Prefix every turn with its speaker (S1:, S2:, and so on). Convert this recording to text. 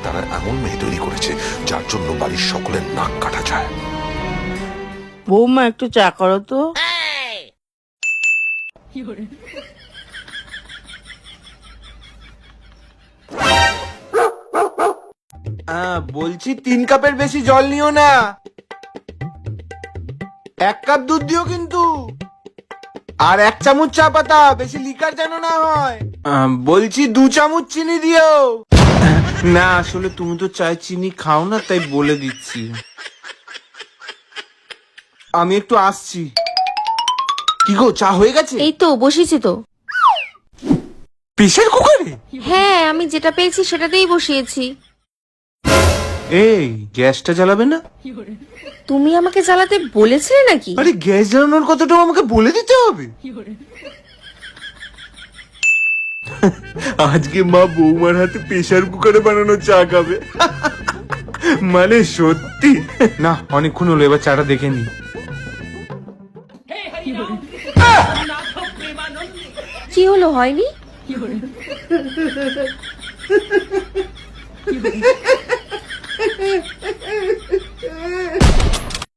S1: তারা এমন মেয়ে তৈরি করেছে যার জন্য বাড়ির সকলের নাক কাটা যায়।
S2: বৌমা একটু চা করো তো।
S3: বলছি 3 কাপের বেশি জল নিও না, 1 কাপ দুধ দিও কিন্তু, আর 1 চামচ চা পাতা, বেশি লিকার যেন না হয়। বলছি 2 চামচ চিনি দিও। না আসলে তুমি তো চায় চিনি খাও না, তাই বলে দিচ্ছি। আমি একটু আসছি। কি গো, চা হয়ে গেছে?
S4: এই তো বসিয়েছি তো।
S3: প্রেসার কুকারে?
S4: হ্যাঁ, আমি যেটা পেয়েছি সেটাতেই বসিয়েছি।
S3: এই গ্যাসটা জ্বালাবে না?
S4: তুমি আমাকে জ্বালাতে বলেছিলে নাকি?
S3: আরে গ্যাস জ্বালানোর কথাটাও আমাকে বলে দিতে হবে? আজকে মা বৌমার হাতে প্রেসার কুকারে বানানো চা খাবে। মানে সত্যি না, অনেকক্ষণ হলো, এবার চাটা দেখে নি।
S4: কি হলো, হয়নি?